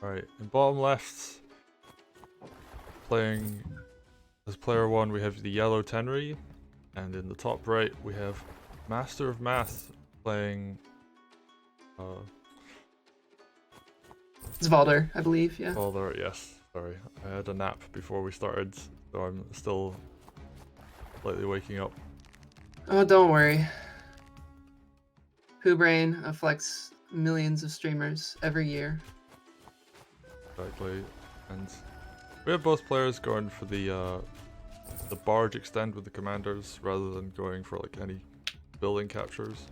Alright, in bottom left, playing as player 1, we have the yellow Tenri, and in the top right, we have Master of Math playing. It's Valder, I believe, yeah. Valder, yes. Sorry, I had a nap before we started, so I'm still slightly waking up. Oh, don't worry. Pooh Brain afflicts millions of streamers every year. Exactly, and we have both players going for the barge extend with the commanders rather than going for like any building captures.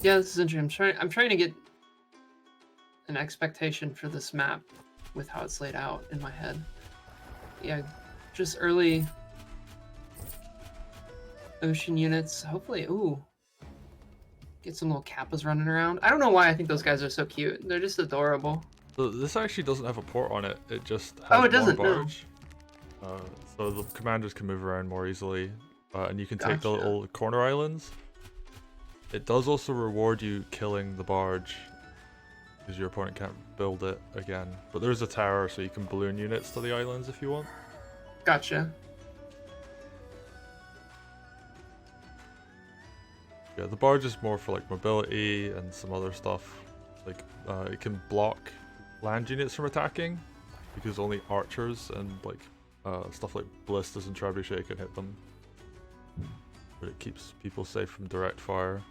Yeah, this is interesting. I'm trying to get an expectation for this map with how it's laid out in my head. Yeah, just early ocean units. Hopefully, ooh. Get some little kappas running around. I don't know why I think those guys are so cute. They're just adorable. So this actually doesn't have a port on it. It just has it doesn't, one barge. No. So the commanders can move around more easily, and you can take the little corner islands. It does also reward you killing the barge, because your opponent can't build it again. But there's a tower, so you can balloon units to the islands if you want. Gotcha. Yeah, the barge is more for like mobility and some other stuff. Like it can block land units from attacking, because only archers and like stuff like ballistas and trebuchet can hit them. But it keeps people safe from direct fire.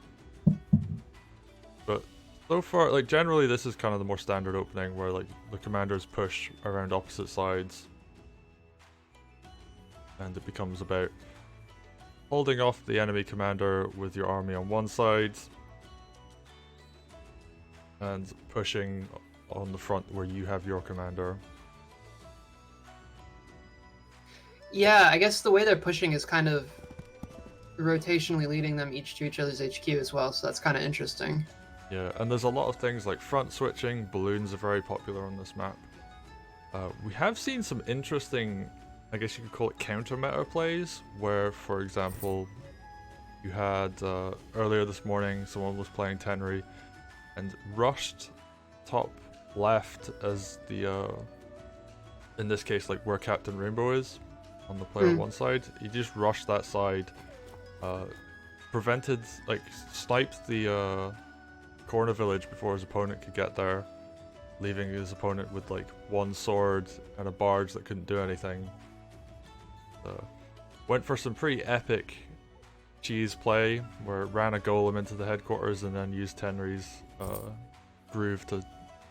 But so far, like generally this is kind of the more standard opening where like the commanders push around opposite sides. And it becomes about holding off the enemy commander with your army on one side and pushing on the front where you have your commander. Yeah, I guess the way they're pushing is kind of rotationally leading them each to each other's HQ as well, so that's kind of interesting. Yeah, and there's a lot of things like front switching. Balloons are very popular on this map. We have seen some interesting, I guess you could call it counter meta plays, where, for example, you had earlier this morning someone was playing Tenri and rushed top left as the in this case like where Captain Rainbow is on the player one side. He just rushed that side, prevented, like sniped the corner village before his opponent could get there, leaving his opponent with like one sword and a barge that couldn't do anything. Went for some pretty epic cheese play where it ran a golem into the headquarters and then used Tenri's groove to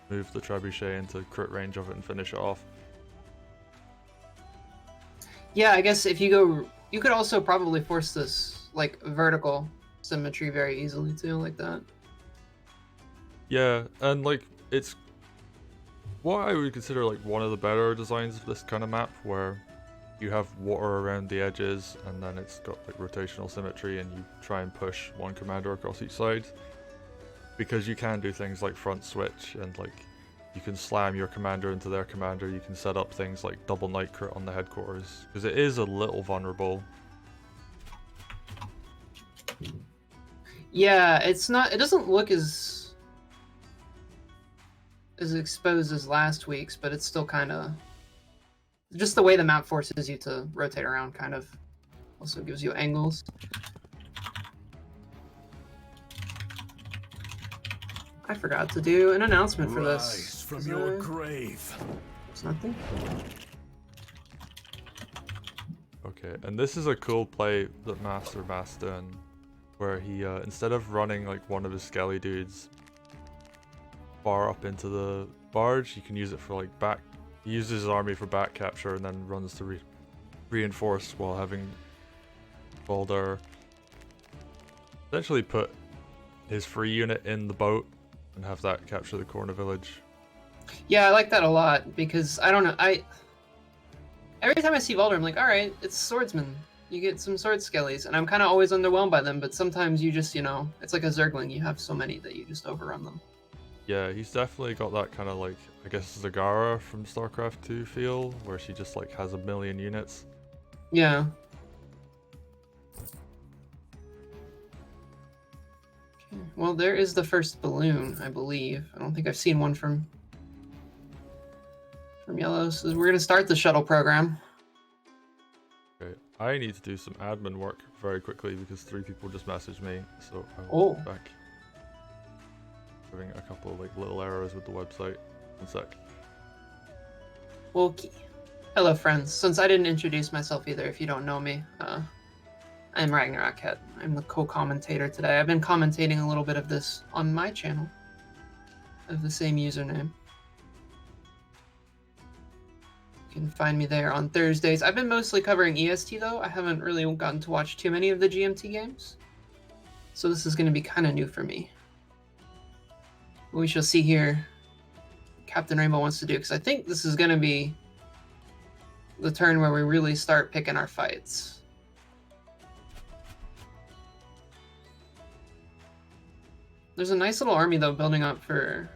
move the trebuchet into crit range of it and finish it off. Yeah, I guess if you go, you could also probably force this like vertical symmetry very easily too, like that. Yeah, and like it's what I would consider like one of the better designs of this kind of map, where you have water around the edges and then it's got like rotational symmetry and you try and push one commander across each side, because you can do things like front switch and like you can slam your commander into their commander. You can set up things like double night crit on the headquarters, because it is a little vulnerable. Yeah, it's not, it doesn't look as exposed as last week's, but it's still kind of just the way the map forces you to rotate around kind of also gives you angles. I forgot to do an announcement for this. From your grave. It's nothing. Okay, and this is a cool play that Master Math's done, where he instead of running like one of his skelly dudes far up into the barge, you can use it for like back. He uses his army for back capture and then runs to reinforce while having Valder essentially put his free unit in the boat and have that capture the corner village. Yeah, I like that a lot, because I don't know, every time I see Valder, I'm like, alright, it's swordsman. You get some sword skellies, and I'm kind of always underwhelmed by them, but sometimes you just, you know, it's like a Zergling, you have so many that you just overrun them. Yeah, he's definitely got that kind of like, I guess, Zagara from StarCraft 2 feel, where she just like has a million units. Yeah. Well, there is the first balloon, I believe. I don't think I've seen one from yellow. So we're gonna start the shuttle program. Okay, I need to do some admin work very quickly because 3 people just messaged me, so I will be back. Having a couple of like little errors with the website. 1 sec. Okay. Hello, friends. Since I didn't introduce myself either, if you don't know me, I'm Ragnarokette. I'm the co-commentator today. I've been commentating a little bit of this on my channel of the same username. You can find me there on Thursdays. I've been mostly covering EST though. I haven't really gotten to watch too many of the GMT games. So this is going to be kind of new for me. We shall see here Captain Rainbow wants to do, because I think this is going to be the turn where we really start picking our fights. There's a nice little army though building up for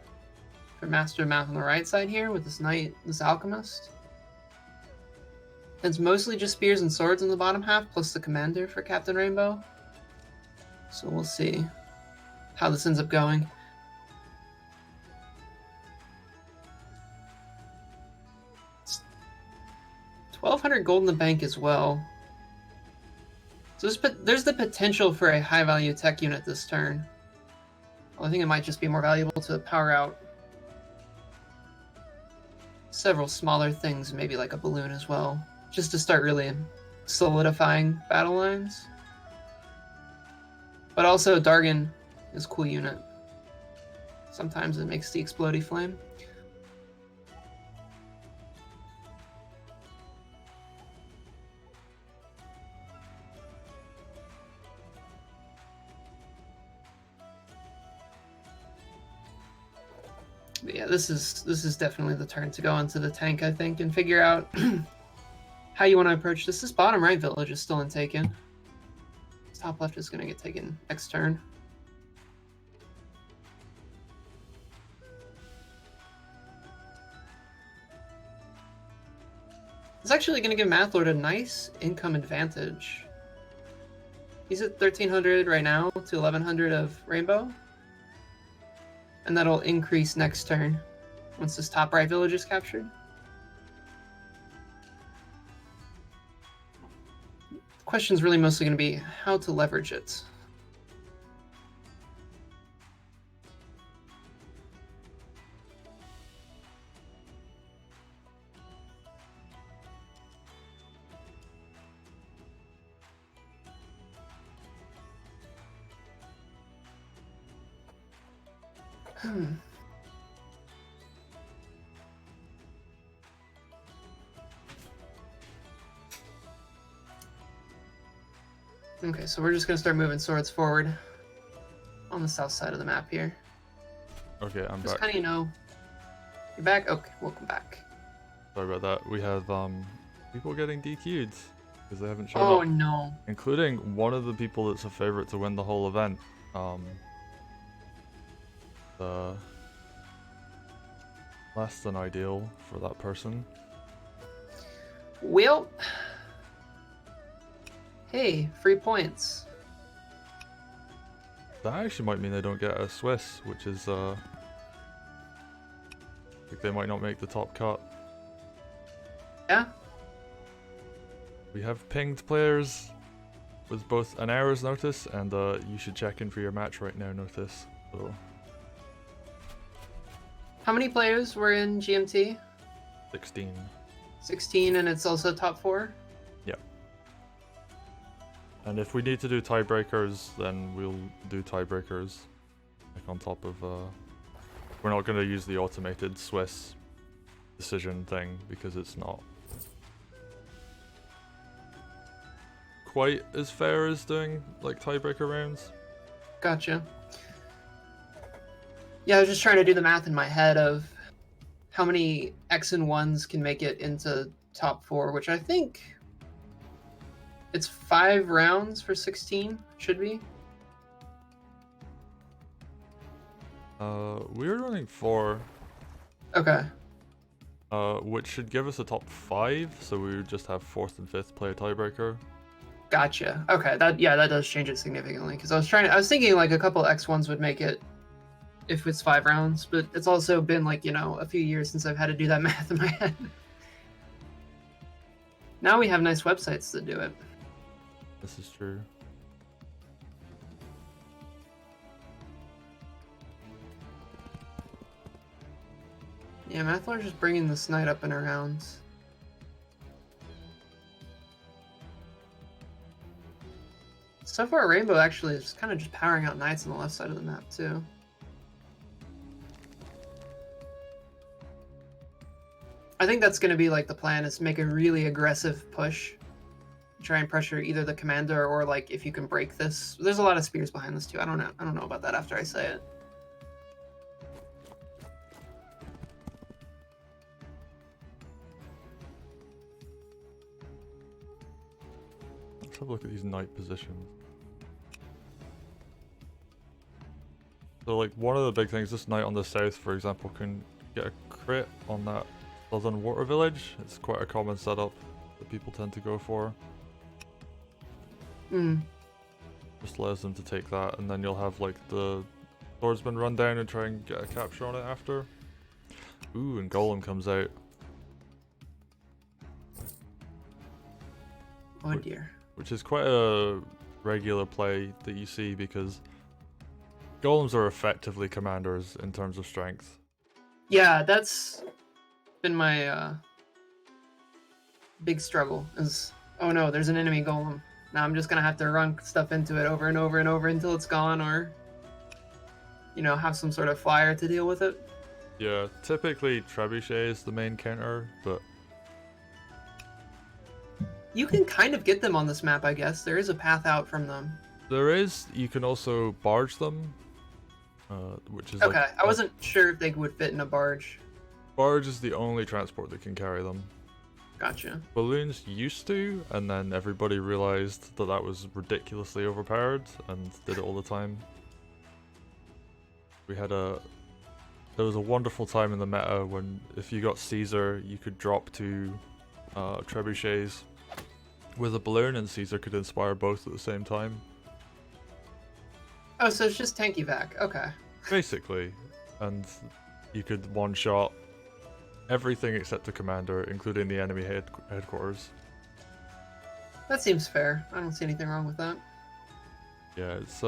Master Math on the right side here with this knight, this alchemist. It's mostly just spears and swords in the bottom half, plus the commander for Captain Rainbow. So we'll see how this ends up going. It's 1,200 gold in the bank as well. So there's the potential for a high value tech unit this turn. I think it might just be more valuable to power out several smaller things, maybe like a balloon as well, just to start really solidifying battle lines. But also Dargon is a cool unit. Sometimes it makes the explodey flame. But yeah, this is definitely the turn to go into the tank, I think, and figure out how you want to approach this. This bottom right village is still untaken. This top left is going to get taken next turn. It's actually going to give mathlord a nice income advantage. He's at 1,300 right now to 1,100 of Rainbow. And that'll increase next turn once this top right village is captured. The question's really mostly going to be how to leverage it. Okay, so we're just gonna start moving swords forward on the south side of the map here. Okay, I'm just back. Kind of, you know, you're back. Okay, welcome back. Sorry about that. We have people getting DQ'd because they haven't shown up. Oh no! Including one of the people that's a favorite to win the whole event. Less than ideal for that person. Well, hey, free points. That actually might mean they don't get a Swiss, which is like they might not make the top cut. Yeah. We have pinged players with both an errors notice and you should check in for your match right now notice. So. How many players were in GMT? 16. 16, and it's also top 4? Yeah. And if we need to do tiebreakers, then we'll do tiebreakers. Like on top of, we're not going to use the automated Swiss decision thing because it's not quite as fair as doing like tiebreaker rounds. Gotcha. Yeah, I was just trying to do the math in my head of how many X and 1s can make it into top 4, which I think it's 5 rounds for 16, should be. We're running 4. Okay. Which should give us a top 5, so we would just have 4th and 5th play a tiebreaker. Gotcha. Okay, that does change it significantly because I was thinking like a couple X1s would make it if it's 5 rounds, but it's also been like, a few years since I've had to do that math in my head. Now we have nice websites that do it. This is true. Yeah, mathlord's just bringing this knight up and around. So far, Rainbow actually is kind of just powering out knights on the left side of the map, too. I think that's going to be like the plan, is make a really aggressive push. Try and pressure either the commander or like if you can break this. There's a lot of spears behind this too. I don't know about that after I say it. Let's have a look at these knight positions. So like one of the big things, this knight on the south, for example, can get a crit on that southern water village. It's quite a common setup that people tend to go for. Just allows them to take that, and then you'll have like the swordsman run down and try and get a capture on it after. Ooh, and Golem comes out. Oh dear. Which is quite a regular play that you see because Golems are effectively commanders in terms of strength. Yeah, that's been my big struggle is, oh no, there's an enemy golem. Now I'm just gonna have to run stuff into it over and over and over until it's gone, or have some sort of flyer to deal with it. Yeah, typically Trebuchet is the main counter, but you can kind of get them on this map, I guess. There is a path out from them. There is. You can also barge them, which is okay. Like, I wasn't sure if they would fit in a barge. Barge is the only transport that can carry them. Gotcha. Balloons used to, and then everybody realized that that was ridiculously overpowered and did it all the time. There was a wonderful time in the meta when if you got Caesar, you could drop two trebuchets with a balloon, and Caesar could inspire both at the same time. Oh, so it's just tanky vac. Okay. Basically, and you could one-shot everything except the commander, including the enemy headquarters. That seems fair. I don't see anything wrong with that. Yeah, it's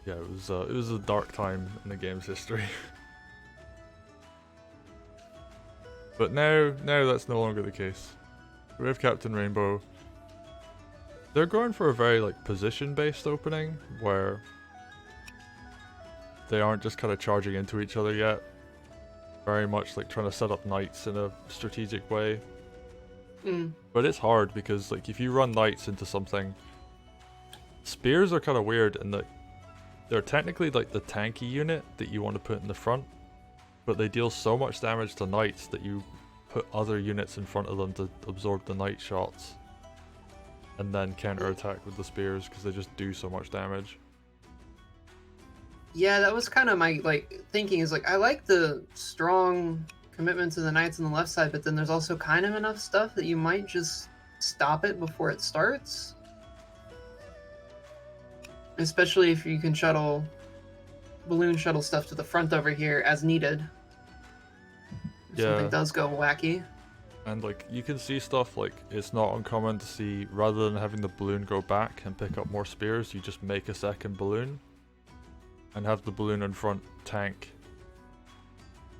yeah, it was a dark time in the game's history. But now that's no longer the case. We have Captain Rainbow. They're going for a very like position-based opening where they aren't just kind of charging into each other yet. Very much like trying to set up knights in a strategic way. But it's hard because like if you run knights into something, spears are kind of weird in that they're technically like the tanky unit that you want to put in the front, but they deal so much damage to knights that you put other units in front of them to absorb the knight shots and then counterattack with the spears because they just do so much damage. Yeah, that was kind of my thinking is I like the strong commitment to the knights on the left side, but then there's also kind of enough stuff that you might just stop it before it starts. Especially if you can balloon shuttle stuff to the front over here as needed. If something does go wacky. And like you can see stuff like it's not uncommon to see, rather than having the balloon go back and pick up more spears, you just make a second balloon and have the balloon in front tank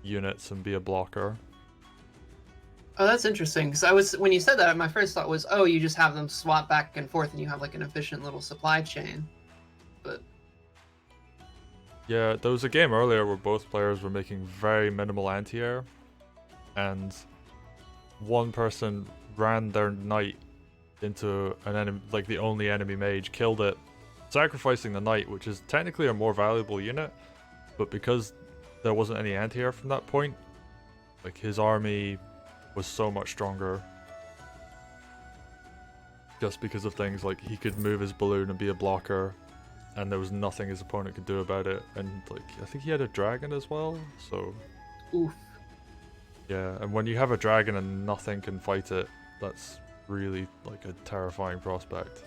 units and be a blocker. Oh, that's interesting. Because when you said that, my first thought was, oh, you just have them swap back and forth and you have like an efficient little supply chain. But yeah, there was a game earlier where both players were making very minimal anti-air, and one person ran their knight into an enemy, like the only enemy mage, killed it, sacrificing the knight, which is technically a more valuable unit, but because there wasn't any anti-air from that point, like his army was so much stronger just because of things like he could move his balloon and be a blocker, and there was nothing his opponent could do about it. And like I think he had a dragon as well, so Oof. Yeah, and when you have a dragon and nothing can fight it, that's really like a terrifying prospect.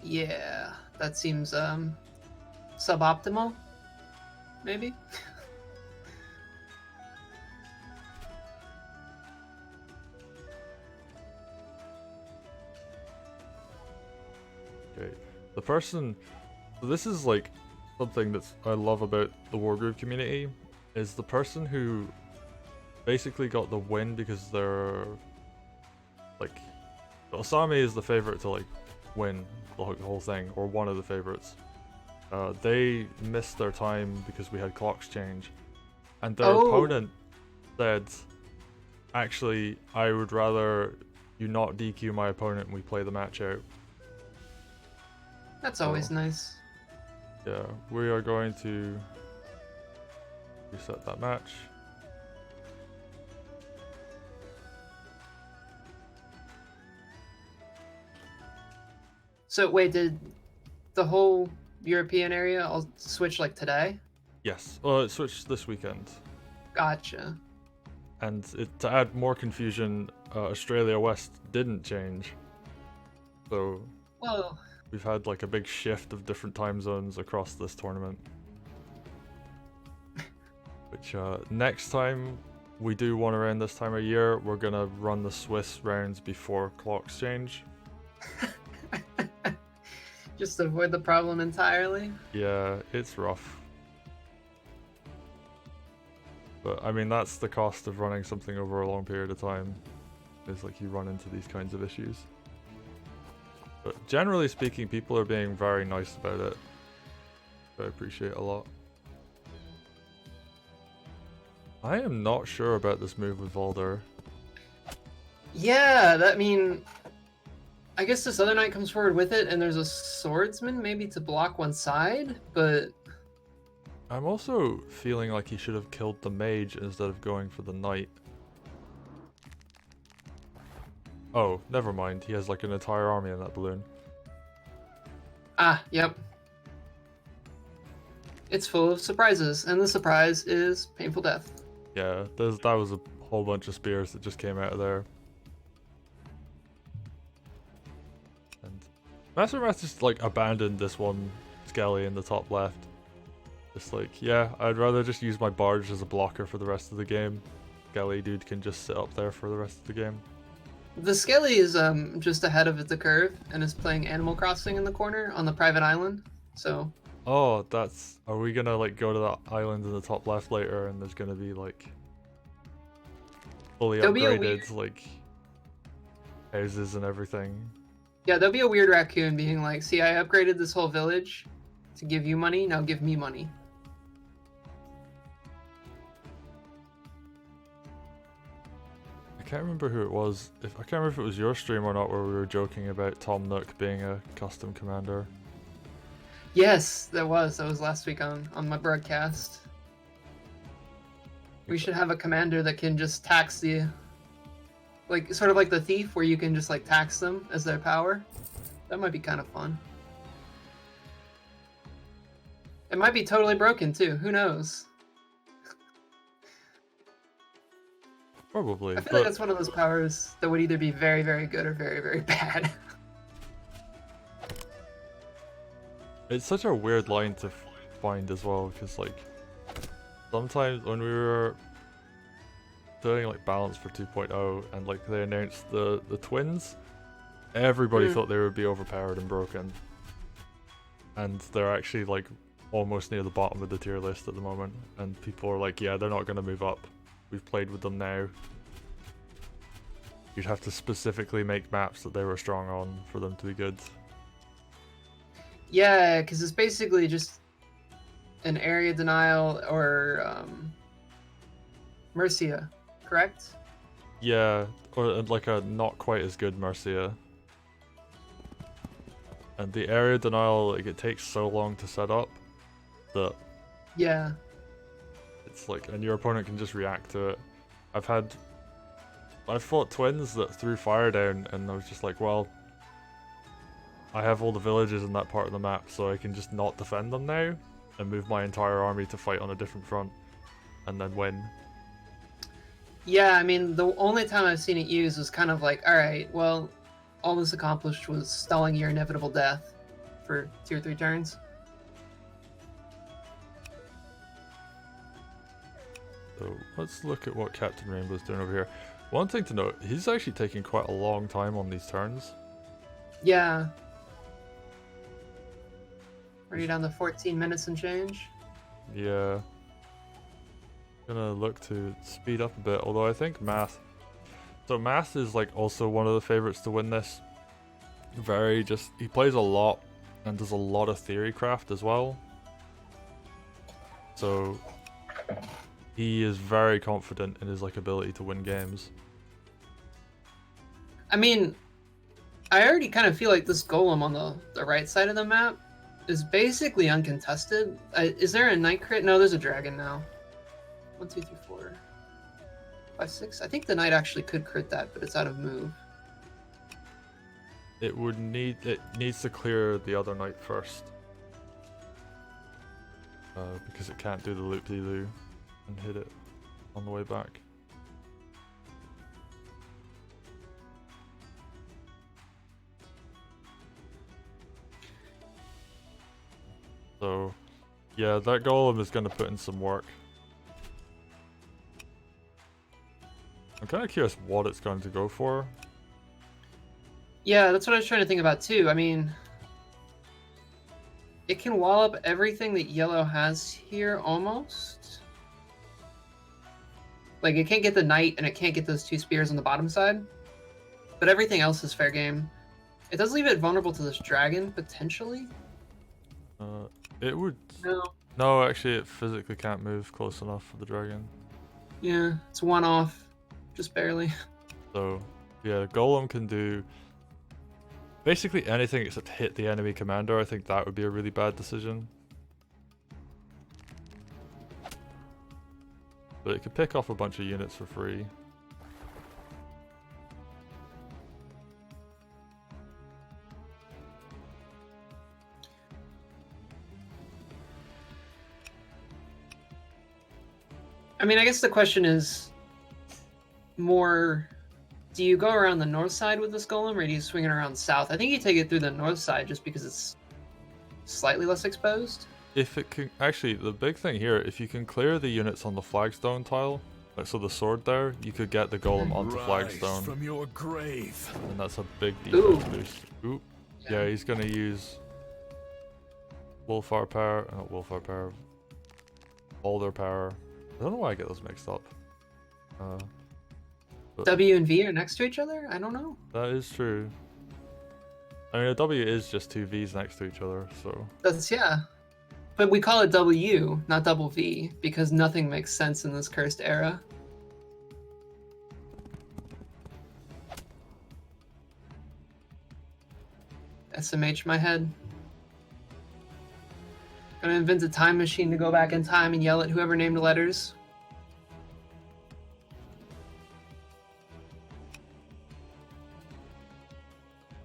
Yeah, that seems suboptimal, maybe. Okay, the person. So this is like something that's I love about the Wargroove community is the person who basically got the win because they're like Osami is the favorite to like win the whole thing, or one of the favorites. They missed their time because we had clocks change, and their Oh, opponent said, "Actually, I would rather you not DQ my opponent and we play the match out." that's So always nice. yeah, we are going to reset that match. So wait, did the whole European area all switch like today? Yes, well, it switched this weekend. Gotcha. And to add more confusion, Australia West didn't change. So Well, we've had like a big shift of different time zones across this tournament. Which next time we do one around this time of year, we're gonna run the Swiss rounds before clocks change. just avoid the problem entirely. Yeah, it's rough. But I mean, that's the cost of running something over a long period of time. Is like you run into these kinds of issues. But generally speaking, people are being very nice about it. I appreciate a lot. I am not sure about this move with Valder. Yeah, that mean, I guess this other knight comes forward with it, and there's a swordsman maybe to block one side, but I'm also feeling like he should have killed the mage instead of going for the knight. Oh, never mind. He has like an entire army in that balloon. ah, yep. It's full of surprises, and the surprise is painful death. Yeah, that was a whole bunch of spears that just came out of there. And Master just like abandoned this one Skelly in the top left. Just like, yeah, I'd rather just use my barge as a blocker for the rest of the game. Skelly dude can just sit up there for the rest of the game. The Skelly is just ahead of the curve and is playing Animal Crossing in the corner on the private island. So Oh, are we gonna like go to that island in the top left later and there's gonna be like fully there'll be a upgraded like houses and everything? yeah, there'll be a weird raccoon being like, "See, I upgraded this whole village to give you money. Now give me money." I can't remember who it was. I can't remember if it was your stream or not where we were joking about Tom Nook being a custom commander. Yes, that was last week on my broadcast. We should have a commander that can just tax the, like sort of like the thief, where you can just like tax them as their power. That might be kind of fun. It might be totally broken too. Who knows? Probably, I feel but like that's one of those powers that would either be very, very good or very, very bad. it's such a weird line to find as well, because like sometimes when we were doing like balance for 2.0 and like they announced the twins, everybody thought they would be overpowered and broken, and they're actually like almost near the bottom of the tier list at the moment, and people are like, yeah, they're not going to move up. We've played with them now. You'd have to specifically make maps that they were strong on for them to be good. Yeah, because it's basically just an area denial or Mercia, correct? Yeah, or like a not quite as good Mercia. And the area denial, like, it takes so long to set up that Yeah. it's like, and your opponent can just react to it. I've fought twins that threw fire down, and I was just like, well, I have all the villages in that part of the map, so I can just not defend them now and move my entire army to fight on a different front. and then win. Yeah, I mean, the only time I've seen it used was kind of like, all right, well, all this accomplished was stalling your inevitable death for 2 or 3 turns. So let's look at what Captain Rainbow's doing over here. One thing to note, he's actually taking quite a long time on these turns. Yeah. Already down to 14 minutes and change. Yeah. Gonna look to speed up a bit, although I think Math. So Math is like also one of the favorites to win this. He plays a lot and does a lot of theory craft as well. So he is very confident in his like ability to win games. I mean, I already kind of feel like this golem on the right side of the map is basically uncontested. Is there a knight crit? No, there's a dragon now. 1, 2, 3, 4, 5, 6. I think the knight actually could crit that, but it's out of move. It needs to clear the other knight first. Because it can't do the loop-de-loo and hit it on the way back. So, yeah, that golem is going to put in some work. I'm kind of curious what it's going to go for. Yeah, that's what I was trying to think about too. I mean, it can wall up everything that yellow has here almost. Like, it can't get the knight and it can't get those 2 spears on the bottom side. But everything else is fair game. It does leave it vulnerable to this dragon, potentially. It would... No. No, actually it physically can't move close enough for the dragon. Yeah, it's 1 off. Just barely. So, yeah, golem can do basically anything except hit the enemy commander. I think that would be a really bad decision. But it could pick off a bunch of units for free. I mean, I guess the question is more, do you go around the north side with this golem, or do you swing it around south? I think you take it through the north side just because it's slightly less exposed. If it can... Actually, the big thing here, if you can clear the units on the flagstone tile, like so the sword there, you could get the golem onto flagstone. From your grave. And that's a big defense boost. Ooh. Yeah, he's gonna use Wolfar power, not Wolfar power, Valder power. I don't know why I get those mixed up. W and V are next to each other? I don't know. That is true. I mean, a W is just 2 V's next to each other, so... That's, yeah. But we call it W, not double V, because nothing makes sense in this cursed era. SMH my head. Gonna invent a time machine to go back in time and yell at whoever named letters.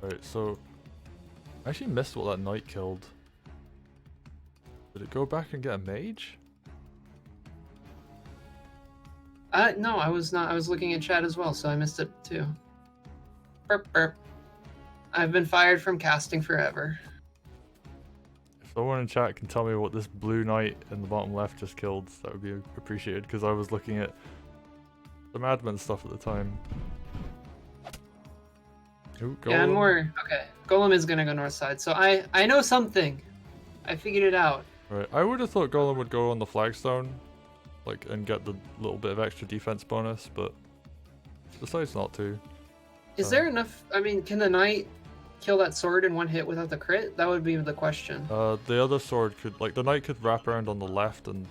Right, so... I actually missed what that knight killed. Did it go back and get a mage? No, I was not. I was looking at chat as well, so I missed it too. Burp, burp. I've been fired from casting forever. If someone in chat can tell me what this blue knight in the bottom left just killed, that would be appreciated, because I was looking at some admin stuff at the time. Ooh, Yeah, I'm golem. more... Okay, Golem is gonna go north side, so I know something. I figured it out. Right, I would have thought golem would go on the flagstone, like, and get the little bit of extra defense bonus, but decides not to. Is there enough... I mean, can the knight kill that sword in 1 hit without the crit? That would be the question. The other sword could, like, the knight could wrap around on the left, and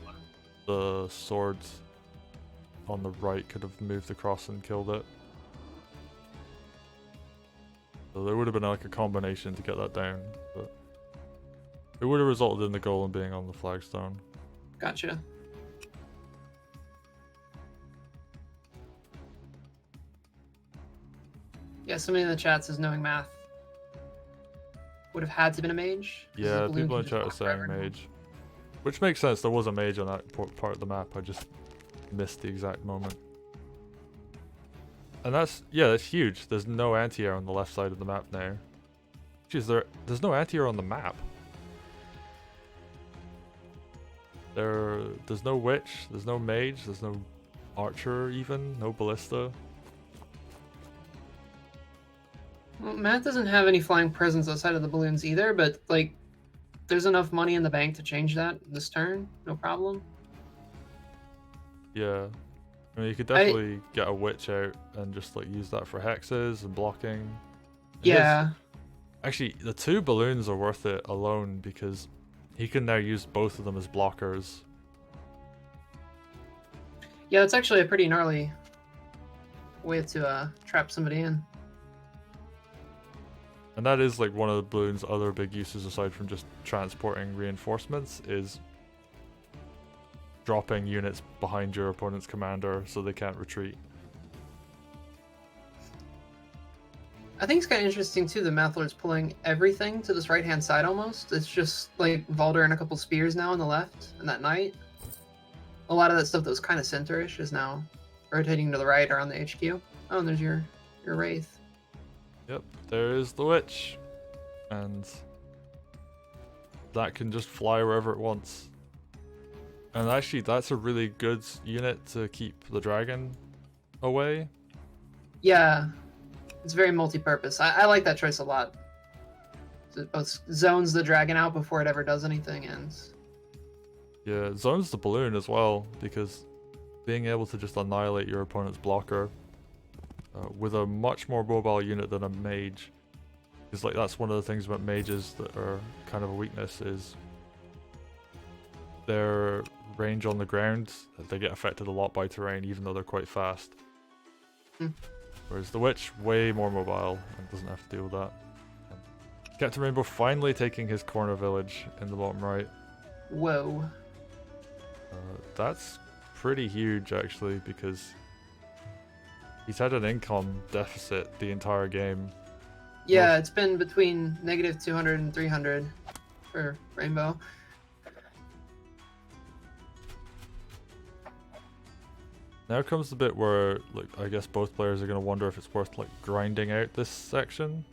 the sword on the right could have moved across and killed it. So there would have been like a combination to get that down, but it would have resulted in the golem being on the flagstone. Gotcha. Yeah, somebody in the chat says knowing math would have had to been a mage. 'cause Yeah, the balloon people in can just chat are walk saying forever. mage. Which makes sense, there was a mage on that part of the map, I just missed the exact moment. And that's huge. There's no anti-air on the left side of the map now. Jeez, there's no anti-air on the map. There's no witch, there's no mage, there's no archer even, no ballista. Well, Matt doesn't have any flying presence outside of the balloons either, but like, there's enough money in the bank to change that this turn, no problem. Yeah, I mean you could definitely get a witch out and just like use that for hexes and blocking. Yeah. Actually, the 2 balloons are worth it alone because he can now use both of them as blockers. Yeah, it's actually a pretty gnarly way to trap somebody in. And that is like one of the balloon's other big uses aside from just transporting reinforcements is dropping units behind your opponent's commander so they can't retreat. I think it's kind of interesting too, the mathlord's pulling everything to this right-hand side almost. It's just like Valder and a couple spears now on the left, and that knight. A lot of that stuff that was kind of center-ish is now rotating to the right around the HQ. Oh, and there's your Wraith. Yep, there is the witch. And that can just fly wherever it wants. And actually, that's a really good unit to keep the dragon away. Yeah, it's very multi-purpose. I like that choice a lot. It both zones the dragon out before it ever does anything, and yeah, it zones the balloon as well, because being able to just annihilate your opponent's blocker with a much more mobile unit than a mage, is like that's one of the things about mages that are kind of a weakness is their range on the ground. They get affected a lot by terrain, even though they're quite fast. Whereas the witch, way more mobile and doesn't have to deal with that. Captain Rainbow finally taking his corner village in the bottom right. whoa. That's pretty huge actually, because he's had an income deficit the entire game. Yeah, it's been between -200 and 300 for Rainbow. Now comes the bit where, like, I guess both players are going to wonder if it's worth, like, grinding out this section.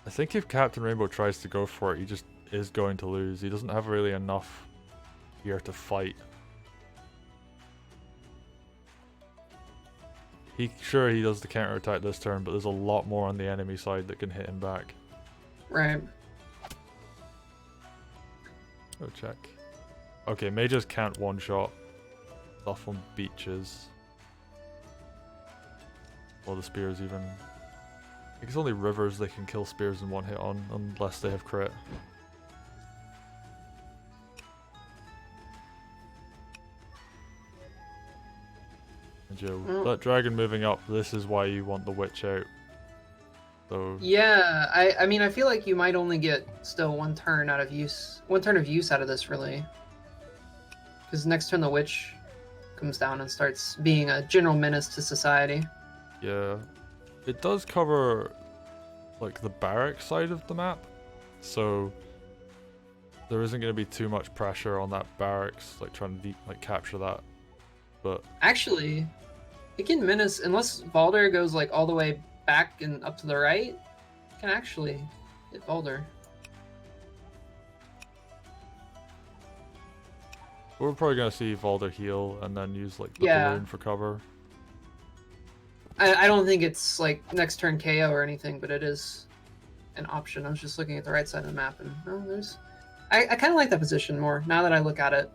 I think if Captain Rainbow tries to go for it, he just is going to lose. He doesn't have really enough here to fight. Sure, he does the counter attack this turn, but there's a lot more on the enemy side that can hit him back. Right. Go check. Okay, mages can't one-shot stuff on beaches. Or the spears even. I think it's only rivers they can kill spears in one hit on, unless they have crit. And Joe, that dragon moving up, this is why you want the witch out. So Yeah, I mean, I feel like you might only get still one turn of use out of this, really. Because next turn the witch comes down and starts being a general menace to society. yeah, it does cover like the barrack side of the map, so there isn't going to be too much pressure on that barracks, like trying to capture that. But actually, it can menace unless Valder goes like all the way back and up to the right. It can actually hit Valder. we're probably going to see Valder heal and then use like the balloon for cover. I don't think it's like next turn KO or anything, but it is an option. I was just looking at the right side of the map, and I kind of like that position more now that I look at it.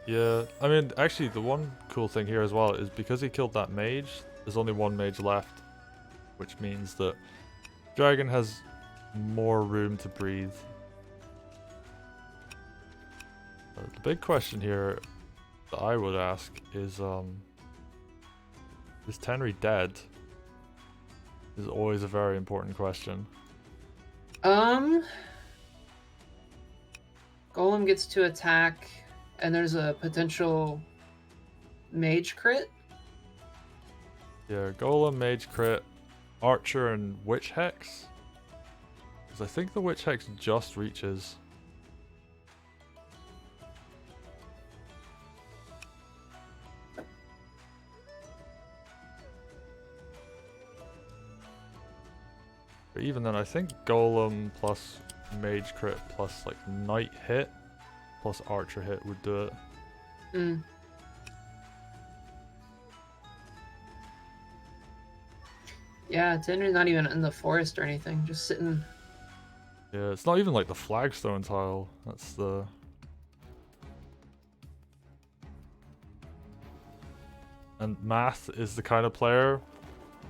Yeah, I mean, actually, the one cool thing here as well is because he killed that mage, there's only one mage left, which means that Dragon has more room to breathe. The big question here that I would ask is Tenri dead? Is always a very important question. Golem gets to attack, and there's a potential mage crit. Yeah, Golem, Mage crit, Archer, and Witch Hex. Because I think the Witch Hex just reaches. But even then, I think Golem plus Mage crit plus like Knight hit plus Archer hit would do it. Mm. Yeah, Tenri's not even in the forest or anything, just sitting. Yeah, it's not even like the flagstone tile. That's the... And Math is the kind of player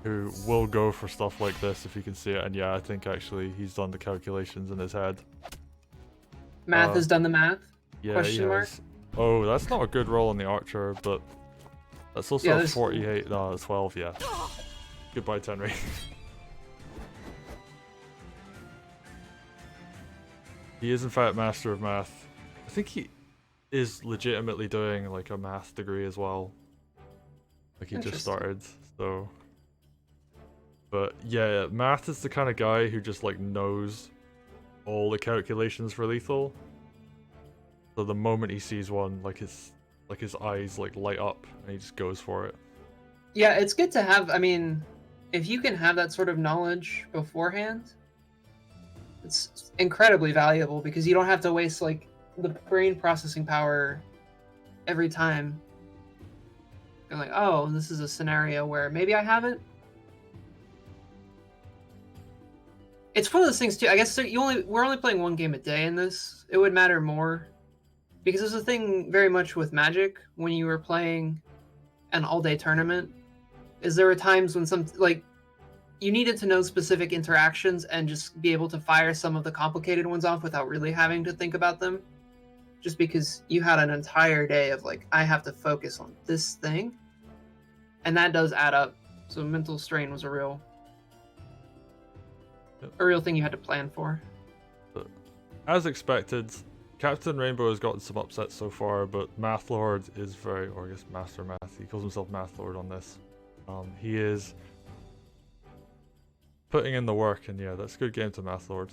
who will go for stuff like this if you can see it. And yeah, I think actually he's done the calculations in his head. Math has done the math? Yeah, Question he mark? has. Oh, that's not a good roll on the Archer, but that's also Yeah, a 48. No, it's 12, yeah. Goodbye, Tenri. He is in fact Master of Math. I think he is legitimately doing like a math degree as well. Like he just started, so. But yeah, Math is the kind of guy who just like knows all the calculations for lethal. So the moment he sees one, like his eyes like light up and he just goes for it. Yeah, it's good to have, I mean, if you can have that sort of knowledge beforehand, it's incredibly valuable because you don't have to waste like the brain processing power every time. You're like, oh, this is a scenario where maybe I haven't. It's one of those things too. I guess we're only playing one game a day in this. It would matter more because there's a thing very much with Magic when you were playing an all-day tournament. Is there were times when you needed to know specific interactions and just be able to fire some of the complicated ones off without really having to think about them. Just because you had an entire day of like, I have to focus on this thing. And that does add up. So mental strain was a real thing you had to plan for. But as expected, Captain Rainbow has gotten some upsets so far, but mathlord is very, or I guess Master Math, he calls himself mathlord on this. He is putting in the work, and yeah, that's a good game to mathlord.